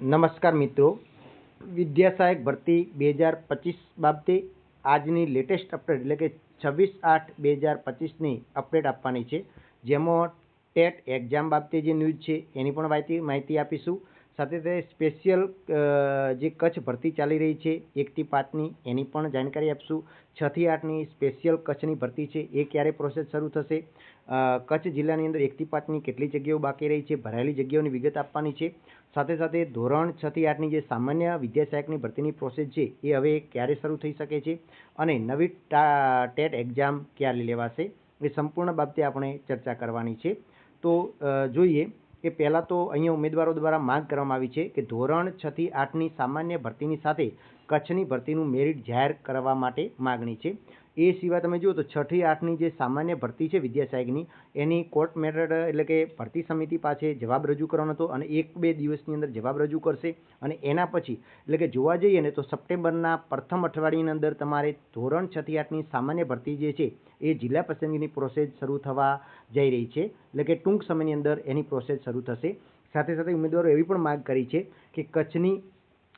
નમસ્કાર મિત્રો, વિદ્યા સહાયક ભરતી 2025 બાબતે આજની લેટેસ્ટ અપડેટ એટલે કે 26/8/2025ની અપડેટ આપવાની છે, જેમાં ટેટ એક્ઝામ બાબતે જે ન્યૂઝ છે એની પણ માહિતી આપીશું. સાથે સાથે સ્પેશિયલ જે કચ્છ ભરતી ચાલી રહી છે 1 થી 5ની એની પણ જાણકારી આપીશું. 6 થી 8ની સ્પેશિયલ કચ્છની ભરતી છે એ ક્યારે પ્રોસેસ શરૂ થશે, કચ્છ જિલ્લાની અંદર 1 થી 5ની કેટલી જગ્યાઓ બાકી રહી છે, ભરાયેલી જગ્યાઓની વિગત આપવાની છે. સાથે સાથે ધોરણ 6 થી 8ની જે સામાન્ય વિદ્યા સહાયકની ભરતીની પ્રોસેસ છે એ હવે ક્યારે શરૂ થઈ શકે છે અને નવી ટેટ એક્ઝામ ક્યારે લેવાશે એ સંપૂર્ણ બાબતે આપણે ચર્ચા કરવાની છે. તો જોઈએ કે પહેલાં તો અહીંયા ઉમેદવારો દ્વારા માંગ કરવામાં આવી છે કે ધોરણ 6 થી 8ની સામાન્ય ભરતીની સાથે કચ્છની ભરતીનું મેરિટ જાહેર કરવા માટે માગણી છે. એ સિવાય તમે જુઓ તો 6 થી 8ની જે સામાન્ય ભરતી છે વિદ્યા સહાયકની એની કોર્ટ મેથડ એટલે કે ભરતી સમિતિ પાસે જવાબ રજૂ કરવાનો હતો અને 1-2 દિવસની અંદર જવાબ રજૂ કરશે અને એના પછી એટલે કે જોવા જઈએ ને તો સપ્ટેમ્બરના પ્રથમ અઠવાડિયાની અંદર તમારે ધોરણ 6 થી 8ની સામાન્ય ભરતી જે છે એ જિલ્લા પસંદગીની પ્રોસેસ શરૂ થવા જઈ રહી છે, એટલે કે ટૂંક સમયની અંદર એની પ્રોસેસ શરૂ થશે. સાથે સાથે ઉમેદવારો એવી પણ માંગ કરી છે કે કચ્છની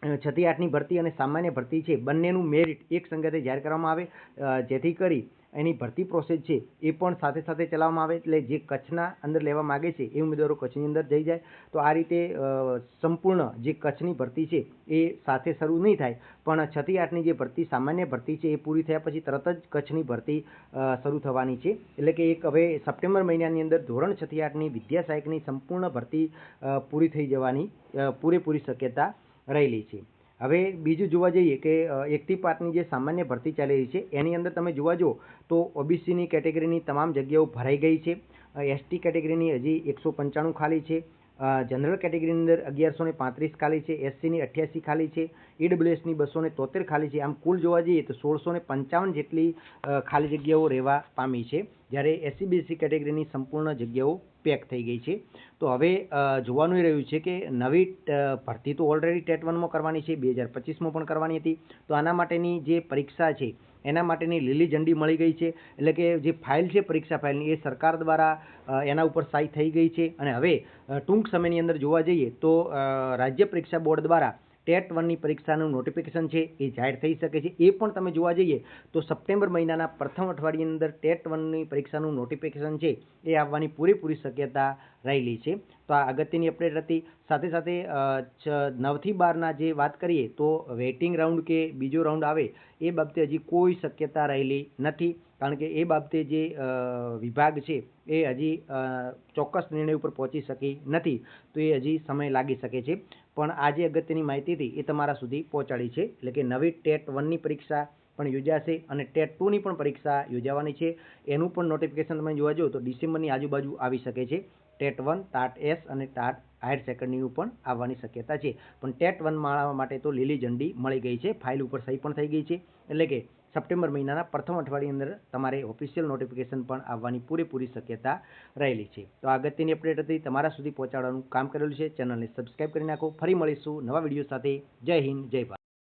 6 થી 8ની ભરતી અને સામાન્ય ભરતી છે બંનેનું મેરિટ એક સંગાથે જાહેર કરવામાં આવે, જેથી કરી એની ભરતી પ્રોસેસ છે એ પણ સાથે સાથે ચલાવવામાં આવે, એટલે જે કચ્છના અંદર લેવા માગે છે એ ઉમેદવારો કચ્છની અંદર જઈ જાય. તો આ રીતે સંપૂર્ણ જે કચ્છની ભરતી છે એ સાથે શરૂ નહીં થાય, પણ 6 થી 8ની જે ભરતી સામાન્ય ભરતી છે એ પૂરી થયા પછી તરત જ કચ્છની ભરતી શરૂ થવાની છે. એટલે કે એક હવે સપ્ટેમ્બર મહિનાની અંદર ધોરણ 6 થી 8ની વિદ્યા સહાયકની સંપૂર્ણ ભરતી પૂરી થઈ જવાની પૂરેપૂરી શક્યતા રહેલી છે. હવે બીજું જોવા જઈએ કે 1 થી 5ની જે સામાન્ય ભરતી ચાલી રહી છે એની અંદર તમે જોવા જાઓ તો ઓબીસીની કેટેગરીની તમામ જગ્યાઓ ભરાઈ ગઈ છે, એસટી કેટેગરીની હજી 195 ખાલી છે, જનરલ કેટેગરીની અંદર 1135 ખાલી છે, એસસીની 88 ખાલી છે, ઈડબ્લ્યુએસની 273 ખાલી છે. આમ કુલ જોવા જઈએ તો 1655 જેટલી ખાલી જગ્યાઓ રહેવા પામી છે, જ્યારે એસસી બીસી કેટેગરીની સંપૂર્ણ જગ્યાઓ પેક થઈ ગઈ છે. તો હવે જોવાનું રહ્યું છે કે નવી ભરતી તો ઓલરેડી ટેટ 1માં કરવાની છે, 2025માં પણ કરવાની હતી. તો આના માટેની જે પરીક્ષા છે એના માટેની લીલી ઝંડી મળી ગઈ છે, એટલે કે જે ફાઇલ છે પરીક્ષા ફાઇલની એ સરકાર દ્વારા એના ઉપર સહી થઈ ગઈ છે અને હવે ટૂંક સમયની અંદર જોવા જઈએ તો રાજ્ય પરીક્ષા બોર્ડ દ્વારા ટેટ 1ની પરીક્ષાનું નોટિફિકેશન છે એ જાહેર થઈ શકે છે. એ પણ તમે જોવા જઈએ તો સપ્ટેમ્બર મહિનાના પ્રથમ અઠવાડિયાની અંદર ટેટ 1ની પરીક્ષાનું નોટિફિકેશન છે એ આવવાની પૂરેપૂરી શક્યતા રહેલી છે. તો આ અગત્યની અપડેટ હતી. સાથે સાથે 9 થી 12ના જે વાત કરીએ તો વેઇટિંગ રાઉન્ડ કે બીજો રાઉન્ડ આવે એ બાબતે હજી કોઈ શક્યતા રહેલી નથી, કારણ કે એ બાબતે જે વિભાગ છે એ હજી ચોક્કસ નિર્ણય ઉપર પહોંચી શકી નથી, તો એ હજી સમય લાગી શકે છે. પણ આ જે અગત્યની માહિતી હતી એ તમારા સુધી પહોંચાડી છે, એટલે કે નવી ટેટ 1ની પરીક્ષા પણ યોજાશે અને ટેટ 2ની પણ પરીક્ષા યોજાવાની છે. એનું પણ નોટિફિકેશન તમે જોવા જાઓ તો ડિસેમ્બરની આજુબાજુ આવી શકે છે. ટેટ 1, ટાટ એસ અને ટાટ હાયર સેકન્ડરીનું પણ આવવાની શક્યતા છે. પણ ટેટ 1 માટે તો લીલી ઝંડી મળી ગઈ છે, ફાઇલ ઉપર સહી પણ થઈ ગઈ છે, એટલે કે સપ્ટેમ્બર મહિનાના પ્રથમ અઠવાડિયાની અંદર તમારે ઓફિશિયલ નોટિફિકેશન પણ આવવાની પૂરેપૂરી શક્યતા રહેલી છે. તો આ અગત્યની અપડેટ હતી, તમારા સુધી પહોંચાડવાનું કામ કરેલું છે. ચેનલને સબસ્ક્રાઈબ કરી નાખો. ફરી મળીશું નવા વિડીયો સાથે. જય હિન્દ, જય ભારત.